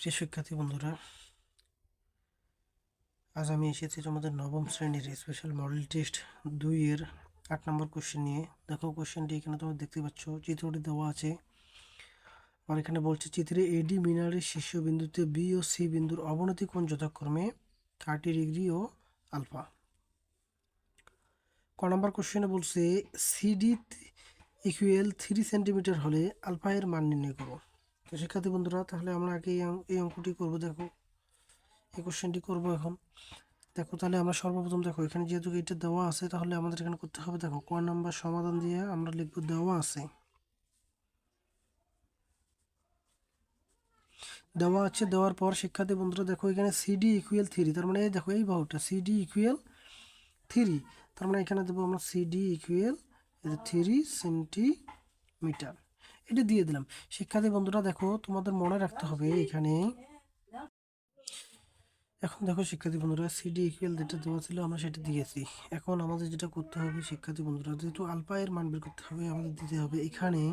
প্রিয় শিক্ষার্থী বন্ধুরা, আজ আমি এসেছি তোমাদের নবম শ্রেণীর স্পেশাল মডেল টেস্ট 2-এর 8 নম্বর কোশ্চেন নিয়ে। দেখো, কোশ্চেনটি এখানে তোমরা দেখতে পাচ্ছ, চিত্রটি দেওয়া আছে। আর এখানে বলছে, চিত্রে এডি মিনারের শীর্ষবিন্দুতে বি ও সি বিন্দুর অবনতি কোণ যথাক্রমে 30 ডিগ্রি ও আলফা। ক নম্বর কোশ্চেনে বলছে, সিডি ইকুয়াল 3 সেন্টিমিটার হলে আলফা এর মান নির্ণয় করো। তো শিক্ষার্থী বন্ধুরা, তাহলে আমরা আগে এই অঙ্কটি করবো। দেখো, এই কোশ্চেনটি করবো এখন। দেখো, তাহলে আমরা সর্বপ্রথম দেখো, এখানে যেহেতু এটা দেওয়া আছে, তাহলে আমাদের এখানে করতে হবে। দেখো, ক নাম্বার সমাধান দিয়ে আমরা লিখব দেওয়া আছে। দেওয়া আছে, দেওয়ার পর শিক্ষার্থী বন্ধুরা দেখো, এখানে সিডি ইকুয়াল 3, তার মানে এই দেখো এই বাহুটা সিডি ইকুয়াল 3, তার মানে এখানে দেবো আমরা সিডি ইকুয়াল 3 সেন্টিমিটার। এটা দিয়ে দিলাম। শিক্ষার্থী বন্ধুরা দেখো, তোমাদের মনে রাখতে হবে এখানে। এখন দেখো শিক্ষার্থী বন্ধুরা, সিডি ইকুয়াল যেটা দেওয়া ছিল আমরা সেটা দিয়েছি। এখন আমাদের যেটা করতে হবে শিক্ষার্থী বন্ধুরা, যেহেতু আলফা এর মান বের করতে হবে, আমাদের দিতে হবে এখানে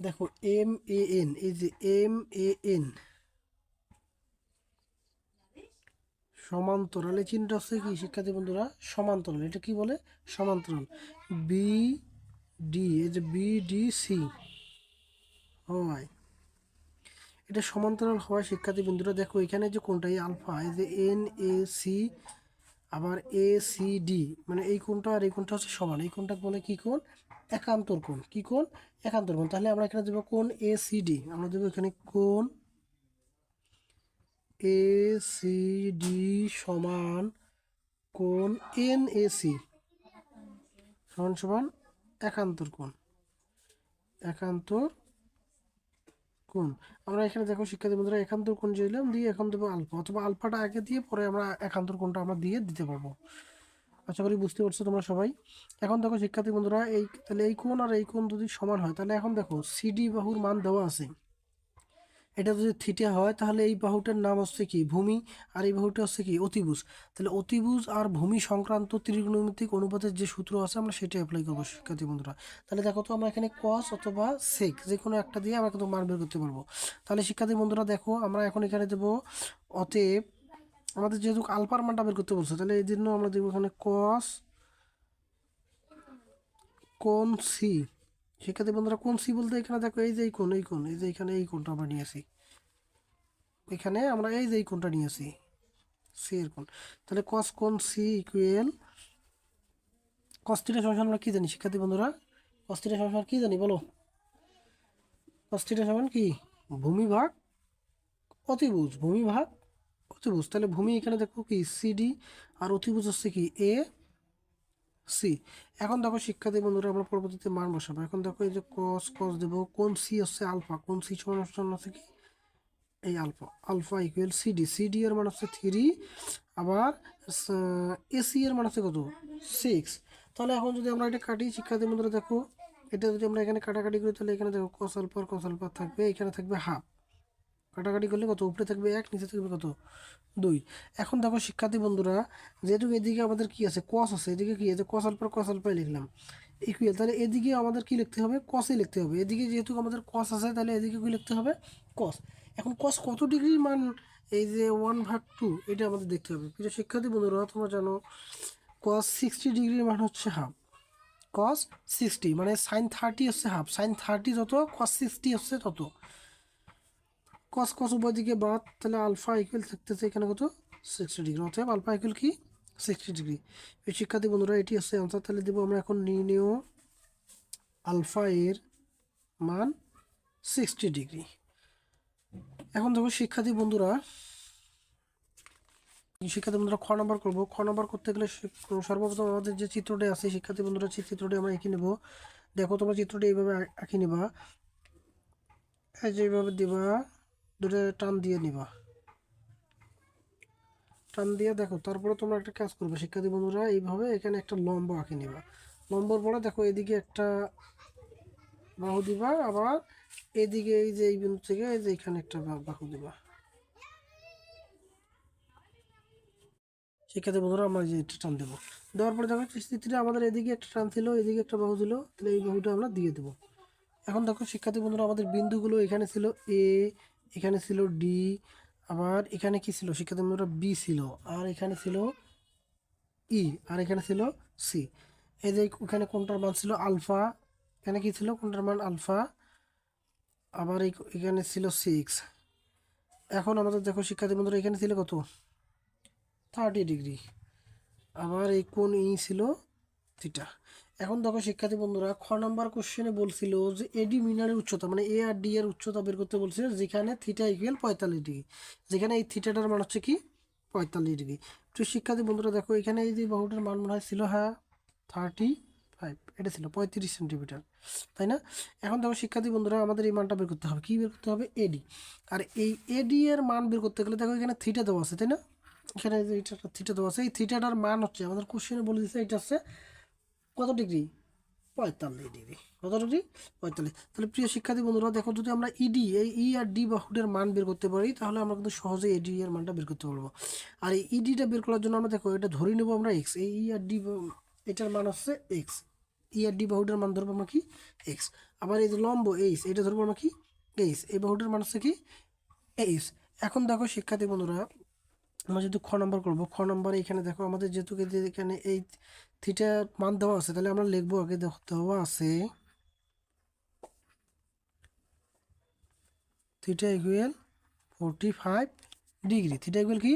দেখো এম এ এন, এই যে এম এ এন সমান্তরাল, এই চিহ্নটা হচ্ছে কি শিক্ষার্থী বন্ধুরা, সমান্তরাল। এটা কি বলে? সমান্তরাল। বি ডি, এই যে বি ডি সি হয়, এটা সমান্তরাল হওয়ায় শিক্ষার্থী বন্ধুরা দেখো, এখানে যে কোনটা এই আলফা, এই যে এন এ সি আবার এ সি ডি, মানে এই কোণটা আর এই কোণটা হচ্ছে সমান। এই কোণটা বলে কি কোণ? একান্তর কোণ। কি কোণ? একান্তর কোণ। তাহলে আমরা এখানে দেবো কোণ এ সি ডি, আমরা দেবো এখানে কোণ এ সি ডি সমান কোণ এন এ সি সমান সমান একান্তর কোণ। একান্তর কোণ। আমরা এখানে দেখো শিক্ষার্থী বন্ধুরা, একান্তর কোণ যে দিলাম দিয়ে এখন দেবো আলফা, অথবা আলফাটা আগে দিয়ে পরে আমরা একান্তর কোণটা আমরা দিয়ে দিতে পারবো। আশা করি বুঝতে পারছো তোমরা সবাই। এখন দেখো শিক্ষার্থী বন্ধুরা, তাহলে এই কোণ আর এই কোণ যদি সমান হয়, তাহলে এখন দেখো সিডি বাহুর মান দেওয়া আছে। এটা যদি থিটা হয়, তাহলে এই বাহুটার নাম হচ্ছে কি? ভূমি। আর এই বাহুটা হচ্ছে কি? অতিভুজ। তাহলে অতিভুজ আর ভূমি সংক্রান্ত ত্রিকোণমিতিক অনুপাতের যে সূত্র আছে, আমরা সেটা অ্যাপ্লাই করবো শিক্ষার্থী বন্ধুরা। তাহলে দেখো তো, আমরা এখানে কস অথবা সেক যে কোনো একটা দিয়ে আমরা কিন্তু মান বের করতে পারবো। তাহলে শিক্ষার্থী বন্ধুরা দেখো, আমরা এখন এখানে দেবো অতএব, আমাদের যেহেতু আলফার মানটা বের করতে বলছে, তাহলে এই জন্য আমরা দেবো এখানে কস কোণ সি। শিক্ষার্থী বন্ধুরা, কোণ সি বলতে এখানে দেখো এই যে এই কোণ, এই কোণ, এই যে এখানে এই কোণটা আমরা নিয়েছি। এখানে আমরা এই যে এই কোণটা নিয়েছি, সি এর কোণ। তাহলে কস কোণ সি ইকুয়াল কস থিটা সমান আমরা কি জানি শিক্ষার্থী বন্ধুরা? কস থিটা সমান কি জানি বলো? কস থিটা সমান কি? ভূমি ভাগ অতিভুজ। ভূমি ভাগ অতিভুজ। তাহলে ভূমি এখানে দেখো কি সিডি, আর অতিভুজ হচ্ছে কি এ সি। এখন দেখো শিক্ষার্থী বন্ধুরা, আমরা পরবর্তীতে মান বসাবো। এখন দেখো এই যে কস কস দেবো, কোণ সি হচ্ছে আলফা, কোণ সি সমান হচ্ছে কি এই alpha. Alpha equal CD, CD এর মান হচ্ছে 3, আবার এসি এর মান হচ্ছে কত? 6। তাহলে এখন যদি আমরা এটা কাটি শিক্ষার্থী বন্ধুরা দেখো, এটা যদি আমরা এখানে কাটাকাটি করি, তাহলে এখানে দেখো কস আলফা থাকবে, এখানে থাকবে হাফ। কাটাকাটি করলে কত? উপরে থাকবে 1, নিচে থাকবে কত? 2। এখন দেখো শিক্ষার্থী বন্ধুরা, যেহেতু এদিকে আমাদের কি আছে? কস আছে। এদিকে কি আছে? কস আলফাই লিখলাম ইকুয়াল। তাহলে এদিকে আমাদের কি লিখতে হবে? কসই লিখতে হবে। এদিকে যেহেতু আমাদের কস আছে, তাহলে এদিকে কি লিখতে হবে? কস। এখন কস কত ডিগ্রির মান? এই যে 1/2, এটা আমাদের দেখতে হবে। প্রিয় শিক্ষার্থী বন্ধুরা, তোমরা জানো কস 60 ডিগ্রির মান হচ্ছে হাফ। কস 60 মানে সাইন 30 হচ্ছে হাফ। সাইন 30 যত, কস 60 হচ্ছে তত। কস কস উভয় দিকে বাদ, তাহলে আলফা ইকুয়াল থাকতেছে এখানে কত? 60 ডিগ্রি। অতএব আলফা ইকুয়াল কি? 60 ডিগ্রি। এই শিক্ষার্থী বন্ধুরা, এটি হচ্ছে আনসার। তাহলে দেবো আমরা এখন নির্ণেয় আলফা এর মান 60 ডিগ্রি। এখন দেখো শিক্ষার্থী বন্ধুরা, খ নাম্বার করবো। খ নাম্বার করতে গেলে সর্বপ্রথম আমাদের যে চিত্রটি আছে শিক্ষার্থী বন্ধুরা, সেই চিত্রটি আমরা এঁকে নেব। দেখো, তোমরা চিত্রটি এইভাবে আঁকি নেবা, এই যে এইভাবে দিবা, দুটো টান দিয়ে নিবা। টান দিয়ে দেখো, তারপরে তোমরা একটা কাজ করবে শিক্ষার্থী বন্ধুরা, এইভাবে এখানে একটা লম্ব আঁকে নিবা। লম্বর পরে দেখো এদিকে একটা বাহু দিবা, আবার এদিকে এই যে এই বিন্দু থেকে এই যে এখানে একটা বাহু দিবা। শিক্ষার্থী বন্ধুরা, আমরা যে একটা টান দেবো, দেওয়ার পরে দেখো স্থিতিটা আমাদের এদিকে একটা টান ছিল, এদিকে একটা বাহু ছিল, তাহলে এই বাহুটা আমরা দিয়ে দেবো। এখন দেখো শিক্ষার্থী বন্ধুরা আমাদের বিন্দুগুলো এখানে ছিল এ, এখানে ছিল ডি, আবার এখানে কি ছিল শিক্ষার্থী বন্ধুরা বি ছিল, আর এখানে ছিল ই, আর এখানে ছিল সি। এই যে এখানে কোনটার মান ছিল আলফা, এখানে কি ছিল কোনটার মান আলফা, আবার এখানে ছিল 6। এখন আমাদের দেখো শিক্ষার্থী বন্ধুরা এখানে ছিল কত 30°, আবার এই কোণ ই ছিল থিটা। এখন দেখো শিক্ষার্থী বন্ধুরা খ নাম্বার কোশ্চেনে বলছিল যে এডি মিনারের উচ্চতা মানে এ আর ডি এর উচ্চতা বের করতে বলছিল, যেখানে থিটা ইকুয়াল 45°, যেখানে এই থিটাটার মান হচ্ছে কি 45°। তো শিক্ষার্থী বন্ধুরা দেখো এখানে এই যে বাহুটার মান মনে হয় ছিল, হ্যাঁ 35, এটা ছিল 35 সেন্টিমিটার, তাই না? এখন দেখো শিক্ষার্থী বন্ধুরা আমাদের এই মানটা বের করতে হবে, কি বের করতে হবে এডি। আর এই এডি এর মান বের করতে গেলে দেখো এখানে থিটা দেওয়া আছে, তাই না? এখানে যে এটা থিটা দেওয়া আছে, এই থিটাটার মান হচ্ছে আমাদের কোশ্চেনে বলে দিচ্ছে এটা হচ্ছে কত ডিগ্রি 45°। কত ডিগ্রি 45। তাহলে প্রিয় শিক্ষার্থী বন্ধুরা দেখো যদি আমরা ইডি এই ই আর ডি বাহুদের মান বের করতে পারি তাহলে আমরা কিন্তু সহজেই এডি এর মানটা বের করতে পারবো। আর এই ইডিটা বের করার জন্য আমরা দেখো এটা ধরে নেবো আমরা এক্স, এই ই আর ডি এটার মান হচ্ছে এক্স, ই আর ডি বাহুটার মান ধরবো আমরা কি এক্স। আবার এই যে লম্ব এইচ এটা ধরবো আমরা কি এইচ, এই বাহুটার মান হচ্ছে কি এইচ। এখন দেখো শিক্ষার্থী বন্ধুরা আমরা যেহেতু খ নম্বর করবো, খ নম্বরে এখানে দেখো আমাদের যেহেতু এখানে এই থিটা মান দেওয়া আছে তাহলে আমরা লিখবো আগে দেখো দেওয়া আছে থিটা ইকুয়াল 45°, থিটা ইকুয়াল কি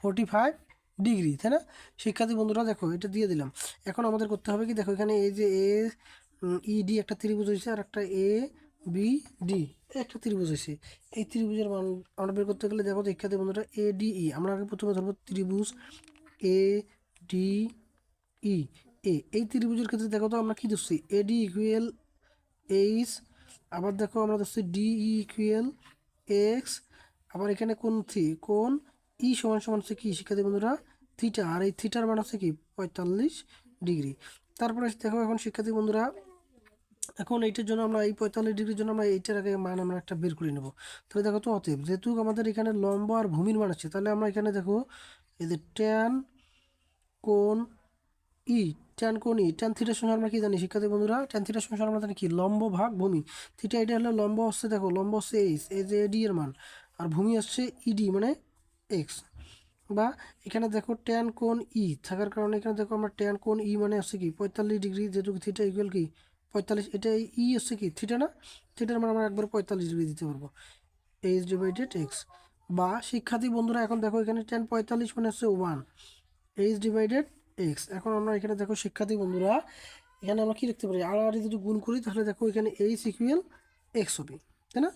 45°, তাই না? শিক্ষার্থী বন্ধুরা দেখো এটা দিয়ে দিলাম। এখন আমাদের করতে হবে কি দেখো এখানে এই যে এ ইডি একটা ত্রিভুজ হয়েছে আর একটা এ বি ডি একটা ত্রিভুজ হয়েছে, এই ত্রিভুজের মান আমরা বের করতে গেলে দেখো শিক্ষার্থী বন্ধুরা এ ডি ই আমরা আগে প্রথমে ধরবো ত্রিভুজ এ ডি ই এ, এই ত্রিভুজের ক্ষেত্রে দেখো তো আমরা কি ধরছি এডি ইকুয়াল এইচ, আবার দেখো আমরা ধরছি ডি ইকুয়াল এক্স, আবার এখানে কোন ই সমান সমান হচ্ছে কি শিক্ষার্থী বন্ধুরা থিটা, আর এই থিটার মান হচ্ছে কি 45°। তারপরে দেখো এখন শিক্ষার্থী বন্ধুরা এখন এইটার জন্য আমরা এই 45°র জন্য আমরা এইটার আগে মান আমরা একটা বের করে নেব। তাহলে দেখো তো অতএব যেহেতু আমাদের এখানে লম্ব আর ভূমির মান আছে তাহলে আমরা এখানে দেখো এই যে ট্যান কোণ ই, ট্যান কোণ ই, ট্যান থিটার সঙ্গে আমরা কি জানি শিক্ষার্থী বন্ধুরা ট্যান থিটার সঙ্গে আমরা জানি কি লম্ব ভাগ ভূমি। থিটা এটা হলো লম্ব হচ্ছে দেখো লম্ব হচ্ছে এইচ, এই যে এডি এর মান, আর ভূমি হচ্ছে ইডি মানে এক্স। বা এখানে দেখো ট্যান কোণ ই থাকার কারণে এখানে দেখো আমরা ট্যান কোণ ই মানে হচ্ছে কি 45°, যেহেতু থিটা ইকুয়াল কি 45, এটা ই হচ্ছে কি থিটা না, থিটার মানে আমরা একবার 45° দিতে পারবো এইচ ডিভাইডেড এক্স। বা শিক্ষার্থী বন্ধুরা এখন দেখো এখানে ট্যান 45 মানে হচ্ছে 1 এইচ ডিভাইডেড এক্স। এখন আমরা এখানে দেখো শিক্ষার্থী বন্ধুরা এখানে আমরা কি লিখতে পারি আর যদি গুণ করি তাহলে দেখো এখানে এইচ ইকুয়াল এক্স হবে, তাই না?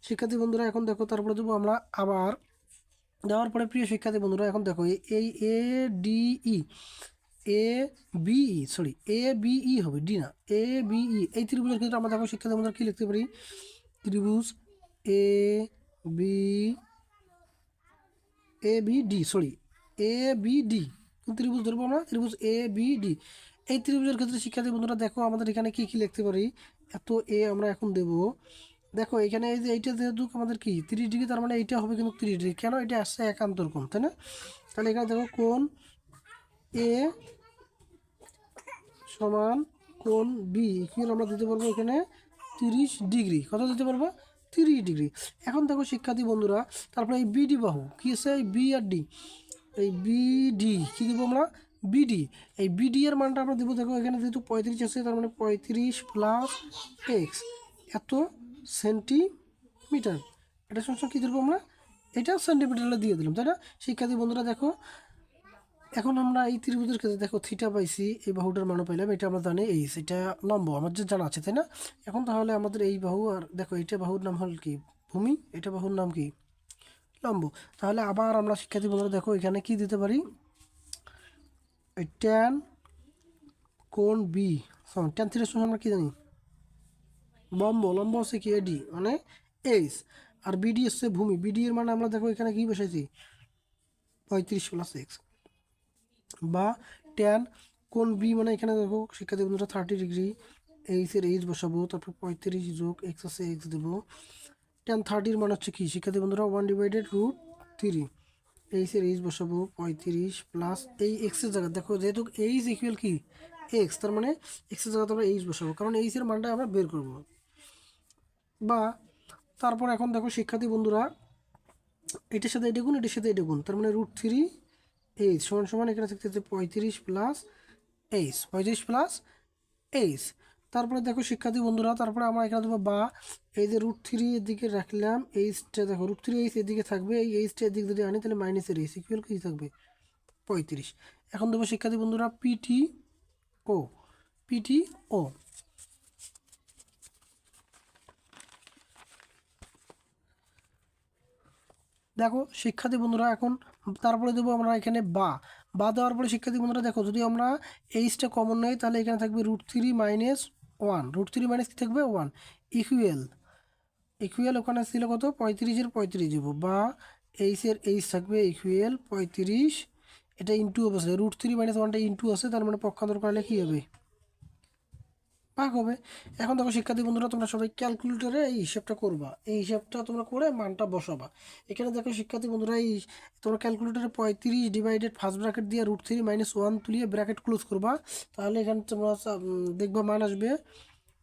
শিক্ষার্থী বন্ধুরা এখন দেখো তারপরে দেবো আমরা আবার দেওয়ার পরে প্রিয় শিক্ষার্থী বন্ধুরা এখন দেখো এই এ ডি ই A B sorry A B হবে ডি না এ বিই, এই ত্রিভুজের ক্ষেত্রে আমরা দেখো শিক্ষার্থী বন্ধুরা কি লিখতে পারি ত্রিভুজ A B A B D sorry A B D, ত্রিভুজ ধরবো আমরা ত্রিভুজ এ বি ডি। এই ত্রিভুজের ক্ষেত্রে শিক্ষার্থী বন্ধুরা দেখো আমাদের এখানে কি কি লিখতে পারি এত এ আমরা এখন দেব। দেখো এখানে এই যে এইটা যেহেতু আমাদের কি 30°, তার মানে এইটা হবে কিন্তু 30°, কেন এটা আসছে একান্তর কোণ, তাই না? তাহলে এখানে দেখো কোণ এ সমান কোণ বি ইকুয়াল আমরা দিতে পারবো এখানে 30°, কত দিতে পারবো 30°। এখন দেখো শিক্ষার্থী বন্ধুরা তারপরে এই বিডি বাহু কি আছে এই বি আর ডি, এই বিডি কি দেবো আমরা বিডি, এই বিডি এর মানটা আমরা দেবো দেখো এখানে যেহেতু 35 আছে তার মানে 35 প্লাস এক্স এত সেন্টিমিটার, এটা সমস্যা কী দেবো আমরা এটা সেন্টিমিটারে দিয়ে দিলাম, তাই না? শিক্ষার্থী বন্ধুরা দেখো এখন আমরা এই ত্রিভুজের ক্ষেত্রে দেখো থিটা পাইছি, এই বাহুটার মানও পাইলাম, এটা আমরা জানি এই এটা লম্ব আমাদের জানা আছে, তাই না? এখন তাহলে আমাদের এই বাহু আর দেখো এটা বাহুর নাম হল কি ভূমি, এটা বাহুর নাম কি লম্ব। তাহলে আবার আমরা শিক্ষার্থী বন্ধুরা দেখো এখানে কি দিতে পারি ট্যান কোণ বি ট্যান থিটার সঙ্গে আমরা কি জানি লম্ব হচ্ছে কি এডি মানে এইচ, আর বিডি হচ্ছে ভূমি, বিডি এর মানে আমরা দেখো এখানে কি বসাইছি 35 প্লাস এক্স। বা ট্যান কোণ বি মানে এখানে দেখো শিক্ষার্থী বন্ধুরা 30°, এইচের এইচ বসাবো, তারপর 35 যোগ এক্স আছে এক্স দেবো, ট্যান 30 মানে হচ্ছে কি শিক্ষার্থী বন্ধুরা 1/√3, এইচের এইচ বসাবো 35 প্লাস এই এক্সের জায়গা দেখো যেহেতু এইচ ইকুয়াল কি এক্স, তার মানে এক্সের জায়গাতে আমরা এইচ বসাবো কারণ এইচের মানটা আমরা বের করবো। বা তারপর এখন দেখো শিক্ষার্থী বন্ধুরা, এটার সাথে এটা গুণ, এটার সাথে এটা গুণ, তার মানে √3h সমান সমান এখানে থাকতেছে 35 প্লাস এইচ, 35 প্লাস এইচ। তারপরে দেখো শিক্ষার্থী বন্ধুরা, তারপরে আমরা এখানে দেবো বা, এই যে √3 এর দিকে রাখলাম, এইচটা দেখো √3h এর দিকে থাকবে, এই এইচটা এর দিকে যদি আনি তাহলে মাইনাসের এইচ ইকুয়াল কি থাকবে 35। এখন দেবো শিক্ষার্থী বন্ধুরা পিটিও, পিটিও দেখো শিক্ষার্থী বন্ধুরা এখন তারপরে দেবো আমরা এখানে বা দেওয়ার পরে শিক্ষার্থী বন্ধুরা দেখো, যদি আমরা এইচটা কমন নেই তাহলে এখানে থাকবে √3 মাইনাস 1, √3 মাইনাস কি থাকবে 1 ইকুয়াল, ইকুয়াল ওখানে ছিল কত 35-এর 35 দেবো, বা এইচের এইচ থাকবে ইকুয়াল 35, এটা ইন্টু অবস্থা √3 মাইনাস 1টা ইন্টু আছে, তার মানে পক্ষান্তর করলে কী হবে ভাগ হবে। এখন দেখো শিক্ষার্থী বন্ধুরা, তোমরা সবাই ক্যালকুলেটরে এই হিসাবটা করবা, এই হিসাবটা তোমরা করে মানটা বসাবা। এখানে দেখো শিক্ষার্থী বন্ধুরা, এই তোমরা ক্যালকুলেটরে 35 ডিভাইডেড ফার্স্ট ব্র্যাকেট দিয়ে √3 মাইনাস 1 তুলিয়ে ব্র্যাকেট ক্লোজ করবা, তাহলে এখানে তোমরা দেখবা মান আসবে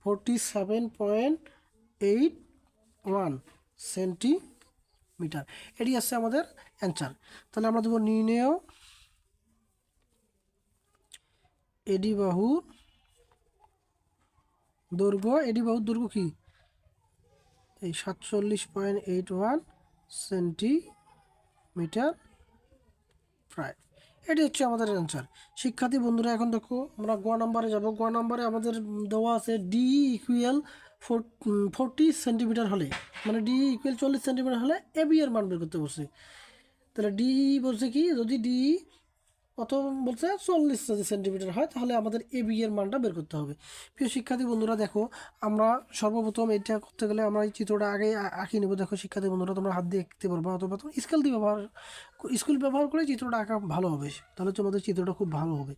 47.81 সেন্টিমিটার। এটি আসছে আমাদের অ্যান্সার। তাহলে আমরা দেবো নির্ণেয় এডি বাহুর দৈর্ঘ্য, এডি বাহুর দৈর্ঘ্য কি এই 47.81 সেন্টিমিটার প্রায়। এটি হচ্ছে আমাদের অ্যান্সার। শিক্ষার্থী বন্ধুরা, এখন দেখো আমরা গ নাম্বারে যাব। গ নাম্বারে আমাদের দেওয়া আছে ডি ইকুয়াল 40 সেন্টিমিটার হলে, মানে ডি ইকুয়াল 40 সেন্টিমিটার হলে এবি এর মান বের করতে বলছে। তাহলে ডি বলছে কি, যদি ডি কত বলছে 40 যদি সেন্টিমিটার হয় তাহলে আমাদের এবি এর মানটা বের করতে হবে। প্রিয় শিক্ষার্থী বন্ধুরা দেখো, আমরা সর্বপ্রথম এটা করতে গেলে আমরা এই চিত্রটা আগে আঁকি নেব। দেখো শিক্ষার্থী বন্ধুরা, তোমরা হাত দিয়ে আঁকতে পারবা অথবা তোমরা স্কেল ব্যবহার করে চিত্রটা আঁকা ভালো হবে, তাহলে তোমাদের চিত্রটা খুব ভালো হবে।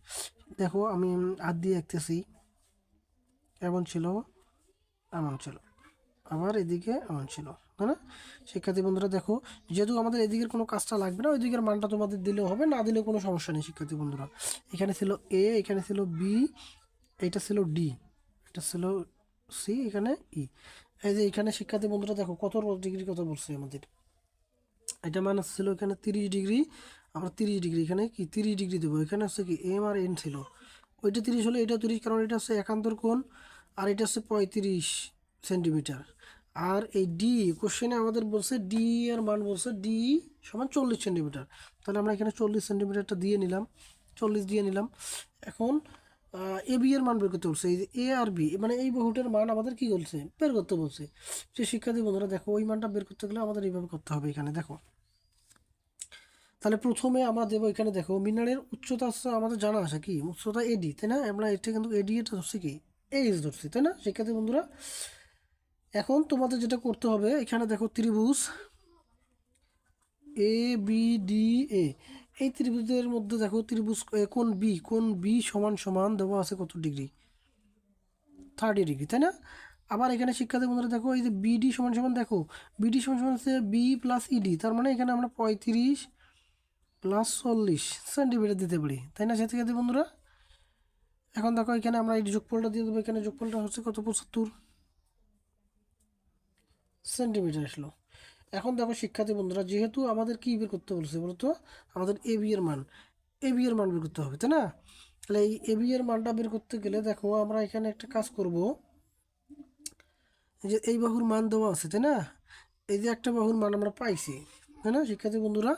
দেখো আমি হাত দিয়ে আঁকতেছি, এমন ছিল, এমন ছিল, আবার এদিকে এমন ছিল, তাই না? শিক্ষার্থী বন্ধুরা দেখো, যেহেতু আমাদের এদিকের কোনো কাজটা লাগবে না, ওই দিকের মানটা তোমাদের দিলেও হবে, না দিলেও কোনো সমস্যা নেই। শিক্ষার্থী বন্ধুরা, এখানে ছিল এ, এখানে ছিল বি, এটা ছিল ডি, এটা ছিল সি, এখানে ই। এই যে এখানে শিক্ষার্থী বন্ধুরা দেখো কত ডিগ্রি কত বলছে আমাদের, এটা মান ছিল এখানে 30 ডিগ্রি, আমরা 30 ডিগ্রি এখানে কি 30 ডিগ্রি দেবো। এখানে হচ্ছে কি এম আর এন ছিল, ওইটা 30 হলো, এটা 30, কারণ এটা হচ্ছে একান্তর কোণ, আর এটা হচ্ছে 35 সেন্টিমিটার। আর এই ডি কোশ্চেনে আমাদের বলছে ডি এর মান বলছে ডি সমান 40 সেন্টিমিটার, তাহলে আমরা এখানে 40 সেন্টিমিটারটা দিয়ে নিলাম, 40 দিয়ে নিলাম। এখন এ বি এর মান বের করতে বলছে, এই যে এ আর বি মানে এই বহুটার মান আমাদের কি বলছে বের করতে বলছে। যে শিক্ষার্থী বন্ধুরা দেখো, ওই মানটা বের করতে গেলে আমাদের এইভাবে করতে হবে। এখানে দেখো, তাহলে প্রথমে আমরা দেবো, এখানে দেখো মিনারের উচ্চতা হচ্ছে আমাদের জানা আছে কি উচ্চতা এডি, তাই না? আমরা এটা কিন্তু এডি এটা ধরছি কি এইচ ধরছি, তাই না শিক্ষার্থী বন্ধুরা? এখন তোমাদের যেটা করতে হবে, এখানে দেখো ত্রিভুজ এ বি ডি এ, এই ত্রিভুজের মধ্যে দেখো ত্রিভুজ কোণ বি সমান সমান দেওয়া আছে কত ডিগ্রি 30 ডিগ্রি, তাই না? আবার এখানে শিক্ষার্থী বন্ধুরা দেখো, এই যে বিডি সমান সমান দেখো, বিডি সমান সমান হচ্ছে বি প্লাস ইডি, তার মানে এখানে আমরা 35 প্লাস 40 সেন্টিমিটার দিতে পারি, তাই না শিক্ষার্থী বন্ধুরা? এখন দেখো এখানে আমরা এই যোগফলটা দিয়ে দেবো, এখানে যোগফলটা হচ্ছে কত 75 সেন্টিমিটার আসলো। এখন দেখো শিক্ষার্থী বন্ধুরা, যেহেতু আমাদের কি বের করতে বলছে বলতো, আমাদের এ বি এর মান, এ বি এর মান বের করতে হবে, তাই না? তাহলে এই এ বি এর মানটা বের করতে গেলে দেখো আমরা এখানে একটা কাজ করব, যে এই বাহুর মান দেওয়া আছে, তাই না? এই যে একটা বাহুর মান আমরা পাইছি, তাই না শিক্ষার্থী বন্ধুরা?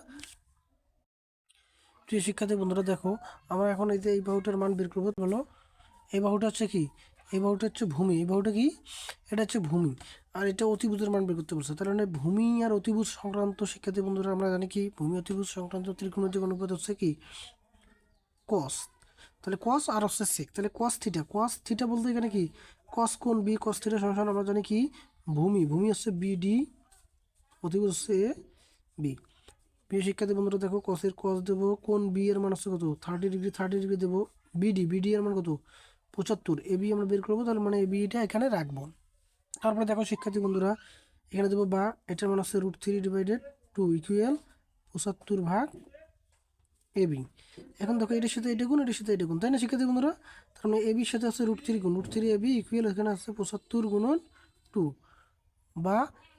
প্রিয় শিক্ষার্থী বন্ধুরা দেখো, আমরা এখন এই যে এই বাহুটার মান বের করবো, বলো এই বাহুটা হচ্ছে কি, এই বাহুটা হচ্ছে ভূমি, এই বাহুটা কি, এটা হচ্ছে ভূমি, আর এটা অতিভুজের মান বের করতে বলছে। তার মানে ভূমি আর অতিভুজ সংক্রান্ত শিক্ষার্থী বন্ধুরা আমরা জানি কি ভূমি অতিভুজ সংক্রান্ত ত্রিকোণমিতিক অনুপাত হচ্ছে কি কস। তাহলে কস আর হচ্ছে সেক, তাহলে কস থিটা বলতে এখানে কি কস কোণ বি, কস থিটা সমান আমরা জানি কি ভূমি, ভূমি হচ্ছে বিডি, অতিভুজ হচ্ছে এ বি। প্রিয় শিক্ষার্থী বন্ধুরা দেখো, কসের কস দেবো, কোণ বি এর মান হচ্ছে কত 30 ডিগ্রি, 30 ডিগ্রি দেবো, বিডি এর মান কত 75, এ বি আমরা বের করবো, তার মানে এ বিটা এখানে রাখবো। তারপরে দেখো শিক্ষার্থী বন্ধুরা, এখানে দেবো বা, এটার মান হচ্ছে √3/2 ইকুয়াল 75 ভাগ এ বি। এখন দেখো এটার সাথে এটা গুণ, এটার সাথে এটা গুণ, তাই না শিক্ষার্থী বন্ধুরা? তার মানে এ বির সাথে আছে √3 গুণ √3 এ বি ইকুয়াল, এখানে আছে 75 গুণন 2 বা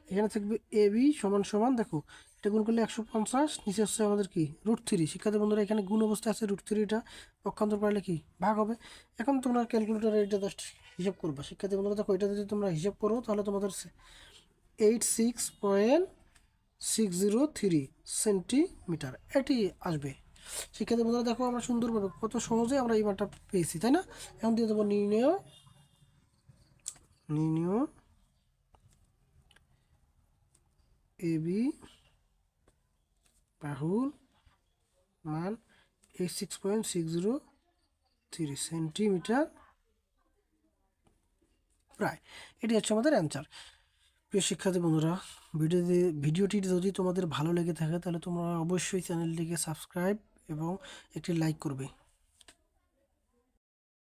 এখানে থাকবে এ বি সমান সমান, দেখো এটা গুণ করলে 150, নিচে হচ্ছে আমাদের কি √3। শিক্ষার্থী বন্ধুরা এখানে গুণ অবস্থায় আছে √3, এটা পক্ষান্তর করলে কি ভাগ হবে। এখন তোমরা ক্যালকুলেটারে এটা জাস্ট হিসাব করবা। শিক্ষার্থী বন্ধুরা দেখো এটা যদি তোমরা হিসাব করো তাহলে তোমাদের 86.603 সেন্টিমিটার এটি আসবে। শিক্ষার্থী বন্ধুরা দেখো আমরা সুন্দরভাবে কত সহজে আমরা এই মানটা পেয়েছি, তাই না? এখন দিয়ে দেবো নির্ণয় এ বি বাহুর মান 86.603 সেন্টিমিটার প্রায়, এটি হচ্ছে আমাদের অ্যান্সার। প্রিয় শিক্ষার্থী বন্ধুরা, ভিডিওটি যদি তোমাদের ভালো লেগে থাকে তাহলে তোমরা অবশ্যই চ্যানেলটিকে সাবস্ক্রাইব এবং একটি লাইক করবে।